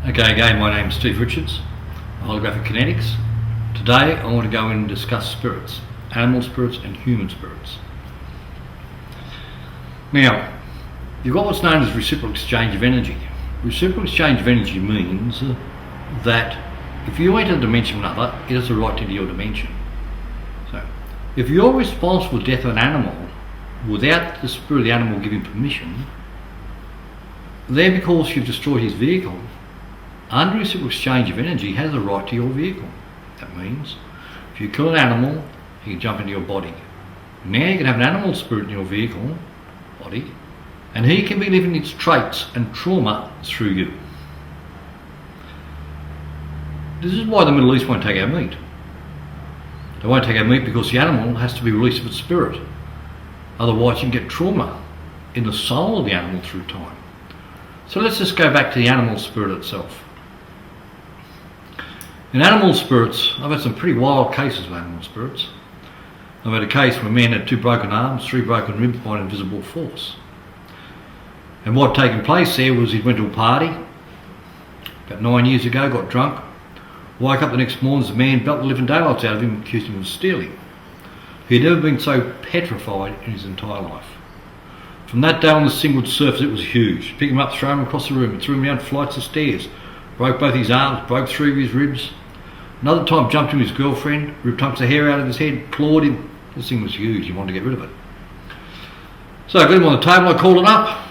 Okay, again, my name's Steve Richards, Holographic Kinetics. Today I want to go in and discuss spirits, animal spirits and human spirits. Now, you've got what's known as reciprocal exchange of energy. Reciprocal exchange of energy means that if you enter a dimension of another, it has the right into your dimension. So, if you're responsible for the death of an animal without the spirit of the animal giving permission, then because you've destroyed his vehicle, under reciprocal exchange of energy has a right to your vehicle. That means if you kill an animal, he can jump into your body. Now you can have an animal spirit in your vehicle, body, and he can be living its traits and trauma through you. This is why the Middle East won't take our meat. They won't take our meat because the animal has to be released of its spirit. Otherwise you can get trauma in the soul of the animal through time. So let's just go back to the animal spirit itself. In animal spirits, I've had some pretty wild cases of animal spirits. I've had a case where a man had 2 broken arms, 3 broken ribs by an invisible force. And what had taken place there was he went to a party about 9 years ago, got drunk, woke up the next morning as a man belt the living daylights out of him and accused him of stealing. He'd never been so petrified in his entire life. From that day on, the thing would surface. It was huge. Picked him up, throw him across the room, and threw him down flights of stairs. Broke both his arms, broke 3 of his ribs. Another time jumped on his girlfriend, ripped hunks of hair out of his head, clawed him. This thing was huge, he wanted to get rid of it. So I got him on the table, I called him up.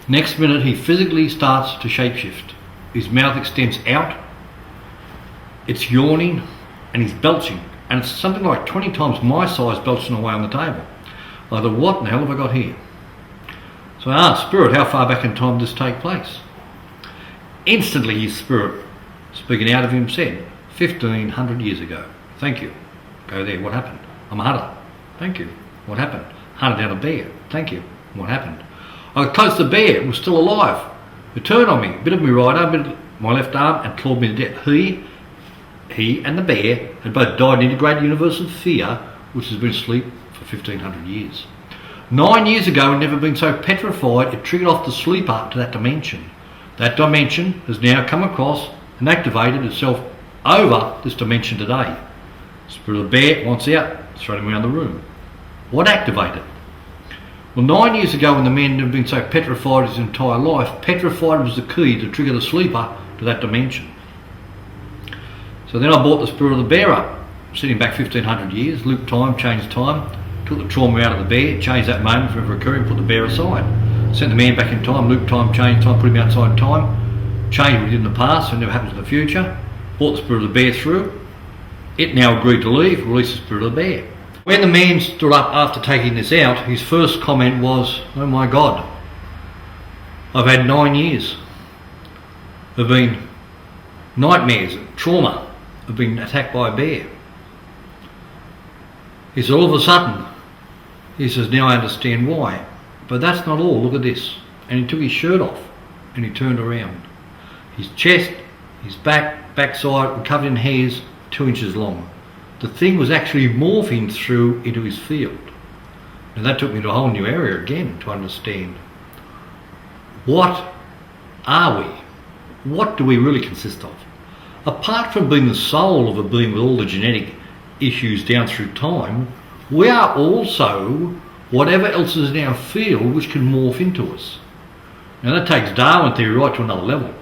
Next minute he physically starts to shapeshift. His mouth extends out, it's yawning, and he's belching. And it's something like 20 times my size belching away on the table. I thought, what in the hell have I got here? So I asked Spirit, how far back in time did this take place? Instantly his spirit, speaking out of him, said, 1500 years ago. Thank you. Go there, what happened? I'm a hunter. Thank you. What happened? Hunted down a bear. Thank you. What happened? I got close to the bear, it was still alive. It turned on me, bit of my right arm, bit of my left arm, and clawed me to death. He and the bear had both died in integrated universe of fear, which has been asleep for 1500 years. 9 years ago, and never been so petrified, it triggered off the sleeper to that dimension. That dimension has now come across and activated itself over this dimension today. Spirit of the bear wants out, thrown him around the room. What activated? Well, 9 years ago, when the man had been so petrified his entire life, petrified was the key to trigger the sleeper to that dimension. So then I brought the spirit of the bear up, sitting back 1500 years, looped time, changed time, took the trauma out of the bear, changed that moment from recurring, put the bear aside. Sent the man back in time, looped time, changed time, put him outside time, changed what he did in the past so it never happens in the future, brought the spirit of the bear through. It now agreed to leave, released the spirit of the bear. When the man stood up after taking this out, his first comment was, oh my God, I've had 9 years. There've been nightmares, trauma, of being attacked by a bear. He said, all of a sudden, he says, now I understand why. But that's not all, look at this. And he took his shirt off and he turned around. His chest, his backside were covered in hairs 2 inches long. The thing was actually morphing through into his field. And that took me to a whole new area again to understand. What are we? What do we really consist of? Apart from being the soul of a being with all the genetic issues down through time, we are also whatever else is in our field which can morph into us. Now that takes Darwin theory right to another level,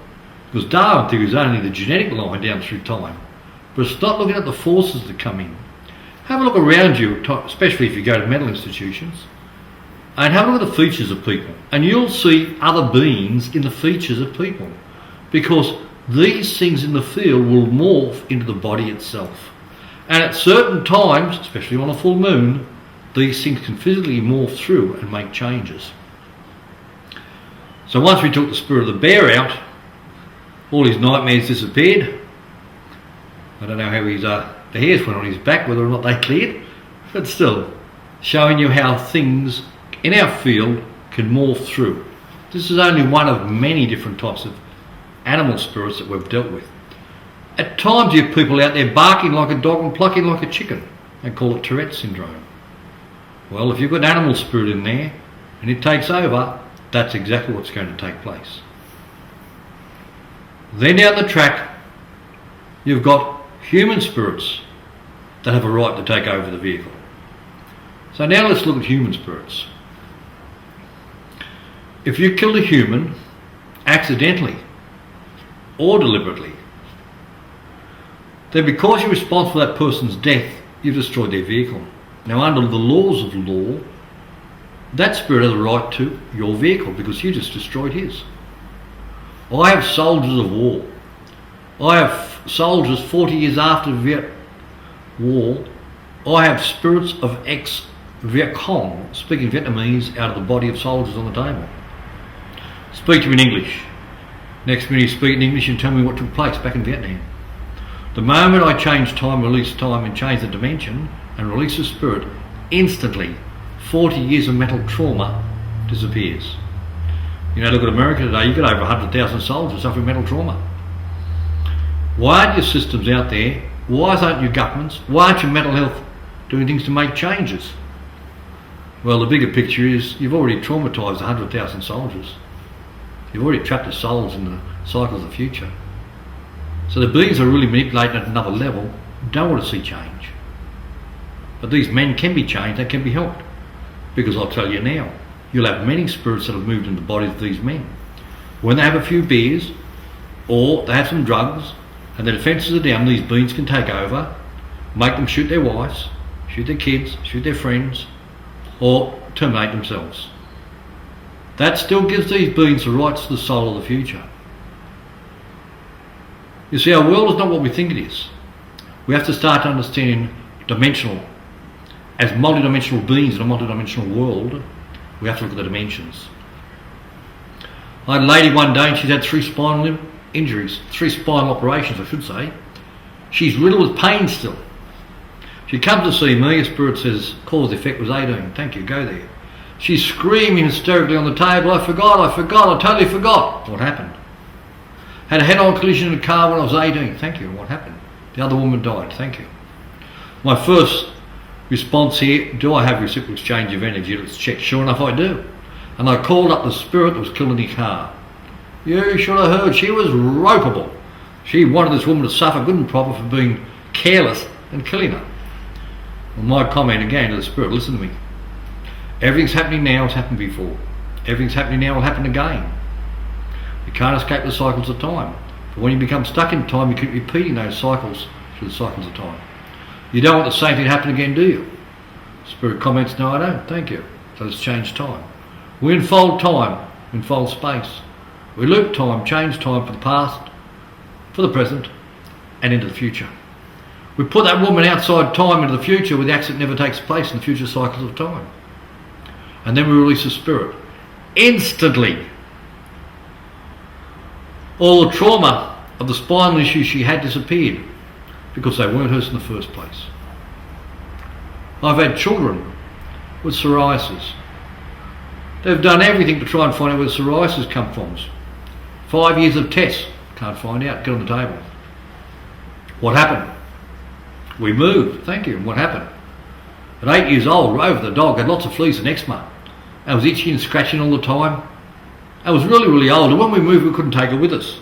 because Darwin theory is only the genetic line down through time, but it's not looking at the forces that come in. Have a look around you, especially if you go to mental institutions, and have a look at the features of people, and you'll see other beings in the features of people, because these things in the field will morph into the body itself. And at certain times, especially on a full moon, these things can physically morph through and make changes. So once we took the spirit of the bear out, all his nightmares disappeared. I don't know how the hairs went on his back, whether or not they cleared, but still, showing you how things in our field can morph through. This is only one of many different types of animal spirits that we've dealt with. At times you have people out there barking like a dog and plucking like a chicken and call it Tourette's syndrome. Well, if you've got an animal spirit in there and it takes over, that's exactly what's going to take place. Then down the track, you've got human spirits that have a right to take over the vehicle. So now let's look at human spirits. If you killed a human accidentally or deliberately, then because you're responsible for that person's death, you've destroyed their vehicle. Now under the laws of law, that spirit has a right to your vehicle because you just destroyed his. I have soldiers of war. I have soldiers 40 years after the Viet War. I have spirits of ex-Viet Cong speaking Vietnamese out of the body of soldiers on the table. Speak to me in English. Next minute you speak in English and tell me what took place back in Vietnam. The moment I change time, release time and change the dimension and release the spirit, instantly 40 years of mental trauma disappears. You know, look at America today, you've got over 100,000 soldiers suffering mental trauma. Why aren't your systems out there? Why aren't your governments? Why aren't your mental health doing things to make changes? Well, the bigger picture is you've already traumatised 100,000 soldiers. You've already trapped their souls in the cycles of the future. So the beings are really manipulating at another level, don't want to see change. But these men can be changed, they can be helped. Because I'll tell you now, you'll have many spirits that have moved into the bodies of these men. When they have a few beers, or they have some drugs, and their defences are down, these beings can take over, make them shoot their wives, shoot their kids, shoot their friends, or terminate themselves. That still gives these beings the rights to the soul of the future. You see, our world is not what we think it is. We have to start understanding dimensional. As multidimensional beings in a multidimensional world, we have to look at the dimensions. I had a lady one day and she's had 3 spinal injuries, 3 spinal operations I should say. She's riddled with pain still. She comes to see me, a spirit says, cause and effect was 18, thank you, go there. She's screaming hysterically on the table, I forgot, I totally forgot. What happened? Had a head-on collision in a car when I was 18, thank you, what happened? The other woman died, thank you. My first response here, do I have reciprocal exchange of energy? Let's check. Sure enough I do. And I called up the spirit that was killing the car. You should have heard, she was ropeable. She wanted this woman to suffer good and proper for being careless and killing her. Well, my comment again to the spirit, listen to me. Everything's happening now as happened before. Everything's happening now will happen again. You can't escape the cycles of time. But when you become stuck in time, you keep repeating those cycles through the cycles of time. You don't want the same thing to happen again, do you? Spirit comments, no I don't, thank you. So let's change time. We unfold time, we unfold space. We loop time, change time for the past, for the present, and into the future. We put that woman outside time into the future where the accident never takes place in the future cycles of time. And then we release the spirit. Instantly, all the trauma of the spinal issues she had disappeared because they weren't hers in the first place. I've had children with psoriasis. They've done everything to try and find out where the psoriasis comes from. 5 years of tests, can't find out, get on the table. What happened? We moved, thank you, and what happened? At 8 years old, Rover the dog had lots of fleas and eczema. I was itching and scratching all the time. I was really, really old, and when we moved we couldn't take her with us.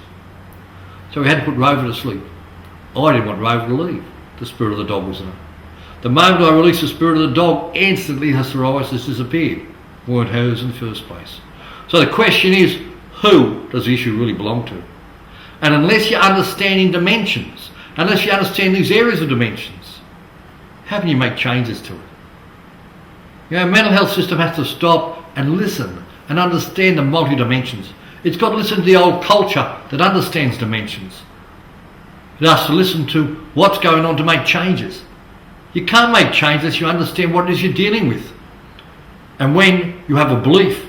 So we had to put Rover to sleep. I didn't want Rover to leave. The spirit of the dog was in her. The moment I released the spirit of the dog, instantly her psoriasis disappeared. Weren't hers in the first place. So the question is, who does the issue really belong to? And unless you're understanding dimensions, unless you understand these areas of dimensions, how can you make changes to it? You know, mental health system has to stop and listen and understand the multi-dimensions. It's got to listen to the old culture that understands dimensions. It has to listen to what's going on to make changes. You can't make changes unless you understand what it is you're dealing with. And when you have a belief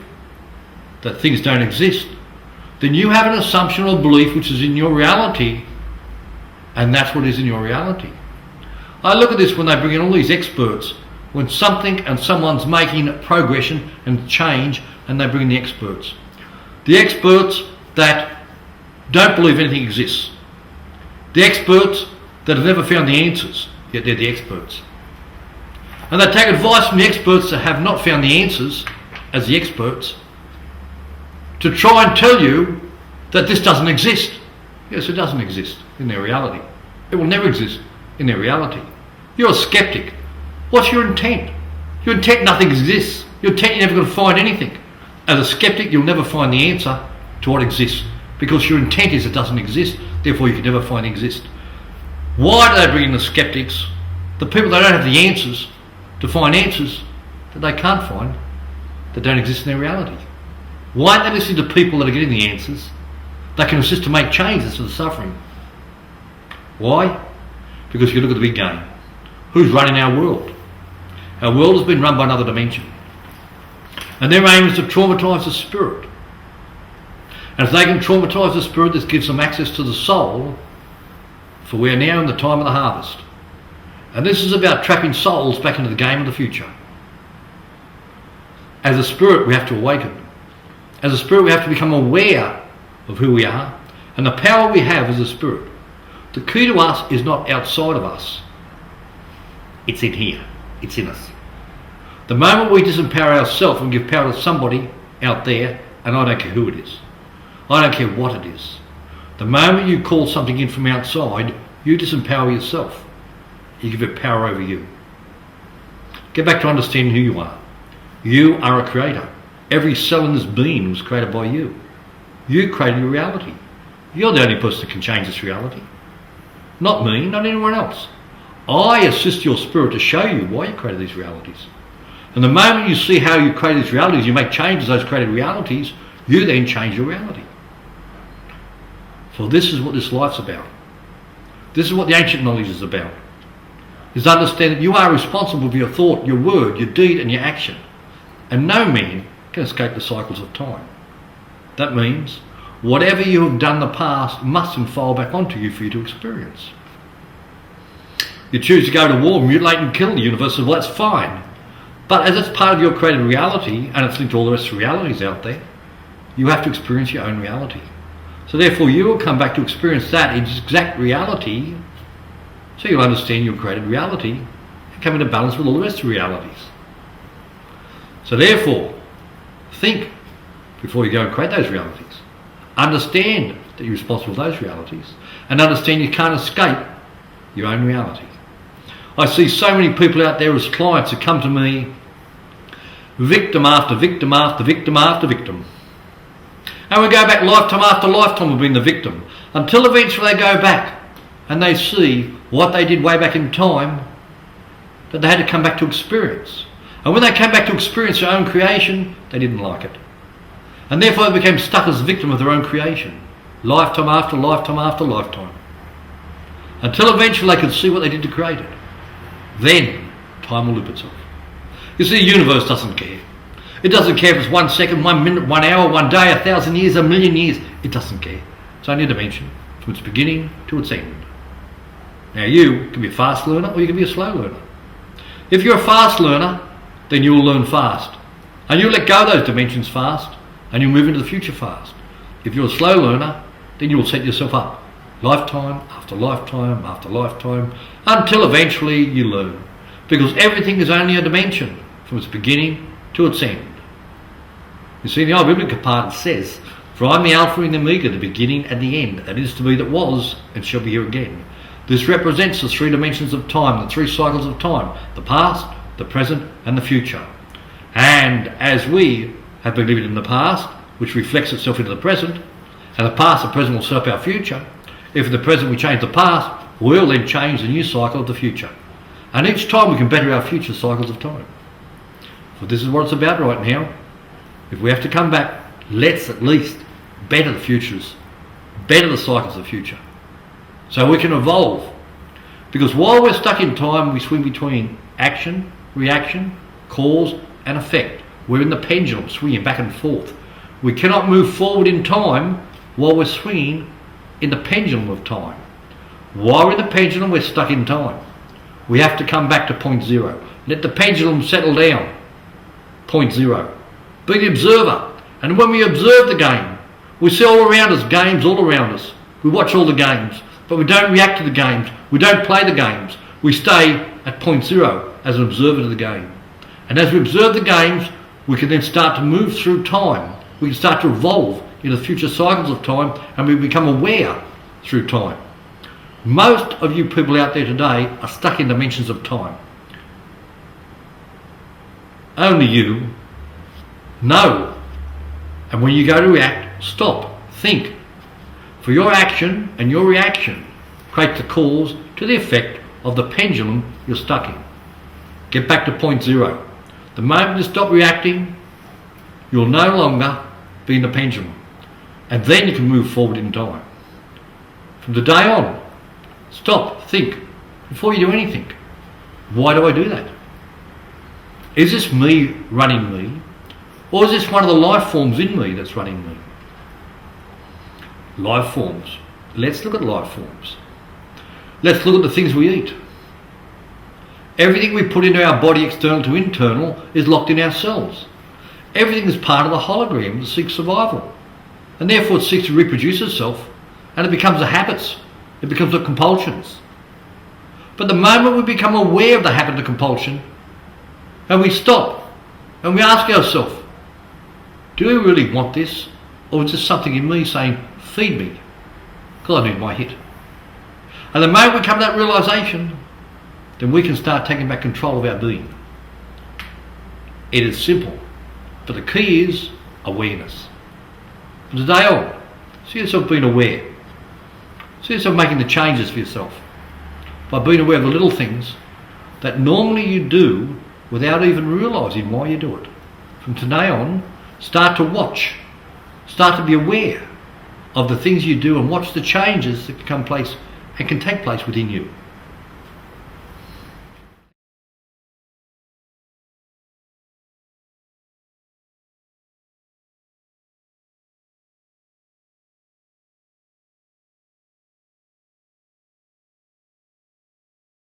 that things don't exist, then you have an assumption or belief which is in your reality, and that's what is in your reality. I look at this when they bring in all these experts, when something and someone's making progression and change, and they bring in the experts. The experts that don't believe anything exists. The experts that have never found the answers, yet they're the experts. And they take advice from the experts that have not found the answers, as the experts, to try and tell you that this doesn't exist. Yes, it doesn't exist in their reality. It will never exist in their reality. You're a skeptic. What's your intent? Your intent, nothing exists. Your intent, you're never going to find anything. As a skeptic, you'll never find the answer to what exists, because your intent is it doesn't exist, therefore you can never find it exist. Why do they bring in the skeptics? The people that don't have the answers to find answers that they can't find, that don't exist in their reality. Why aren't they listening to people that are getting the answers that can assist to make changes to the suffering? Why? Because you look at the big game. Who's running our world? Our world has been run by another dimension. And their aim is to traumatise the spirit. And if they can traumatise the spirit, this gives them access to the soul, for we are now in the time of the harvest. And this is about trapping souls back into the game of the future. As a spirit, we have to awaken. As a spirit, we have to become aware of who we are and the power we have as a spirit. The key to us is not outside of us. It's in here. It's in us. The moment we disempower ourselves and give power to somebody out there, and I don't care who it is, I don't care what it is, the moment you call something in from outside, you disempower yourself. You give it power over you. Get back to understanding who you are. You are a creator. Every cell in this being was created by you. You created your reality. You're the only person that can change this reality. Not me, not anyone else. I assist your spirit to show you why you created these realities. And the moment you see how you create these realities, you make changes to those created realities, you then change your reality. For this is what this life's about. This is what the ancient knowledge is about. Is to understand that you are responsible for your thought, your word, your deed and your action. And no man can escape the cycles of time. That means whatever you have done in the past must unfold back onto you for you to experience. You choose to go to war, mutilate and kill the universe, well, that's fine. But as it's part of your created reality, and it's linked to all the rest of realities out there, you have to experience your own reality. So therefore you will come back to experience that exact reality, so you'll understand your created reality and come into balance with all the rest of realities. So therefore, think before you go and create those realities. Understand that you're responsible for those realities, and understand you can't escape your own reality. I see so many people out there as clients who come to me, victim after victim after victim after victim. And we go back lifetime after lifetime of being the victim, until eventually they go back and they see what they did way back in time that they had to come back to experience. And when they came back to experience their own creation, they didn't like it. And therefore they became stuck as a victim of their own creation, lifetime after lifetime after lifetime, until eventually they could see what they did to create it. Then time will loop itself. You see, the universe doesn't care. It doesn't care if it's 1 second, 1 minute, 1 hour, 1 day, 1,000 years, 1,000,000 years. It doesn't care. It's only a dimension from its beginning to its end. Now you can be a fast learner or you can be a slow learner. If you're a fast learner, then you will learn fast. And you'll let go of those dimensions fast and you'll move into the future fast. If you're a slow learner, then you will set yourself up lifetime after lifetime after lifetime until eventually you learn. Because everything is only a dimension from its beginning to its end. You see, the old biblical part says, "For I am the Alpha and the Omega, the beginning and the end, that is to be, that was, and shall be here again." This represents the 3 dimensions of time, the 3 cycles of time, the past, the present and the future. And as we have been living in the past, which reflects itself into the present, and the past and present will set up our future, if in the present we change the past, we'll then change the new cycle of the future. And each time we can better our future cycles of time. So this is what it's about right now. If we have to come back, let's at least better the futures, better the cycles of the future, so we can evolve. Because while we're stuck in time, we swing between action, reaction, cause and effect. We're in the pendulum, swinging back and forth. We cannot move forward in time while we're swinging in the pendulum of time. While we're in the pendulum, we're stuck in time. We have to come back to point zero. Let the pendulum settle down. Point zero. Be the observer. And when we observe the game, we see all around us, games all around us. We watch all the games, but we don't react to the games. We don't play the games. We stay at point zero as an observer to the game. And as we observe the games, we can then start to move through time. We can start to evolve into future cycles of time, and we become aware through time. Most of you people out there today are stuck in dimensions of time. Only you know. And when you go to react, stop, think. For your action and your reaction creates the cause to the effect of the pendulum you're stuck in. Get back to point zero. The moment you stop reacting, you'll no longer be in the pendulum. And then you can move forward in time. From the day on, stop, think, before you do anything. Why do I do that? Is this me running me? Or is this one of the life forms in me that's running me? Life forms. Let's look at life forms. Let's look at the things we eat. Everything we put into our body, external to internal, is locked in our cells. Everything is part of the hologram that seeks survival. And therefore it seeks to reproduce itself, and it becomes the habits. It becomes the compulsions. But the moment we become aware of the habit of compulsion, and we stop, and we ask ourselves, do we really want this? Or is this something in me saying, feed me, because I need my hit? And the moment we come to that realisation, then we can start taking back control of our being. It is simple, but the key is awareness. From today on, see yourself being aware. See yourself making the changes for yourself by being aware of the little things that normally you do without even realising why you do it. From today on, start to watch. Start to be aware of the things you do and watch the changes that can take place within you.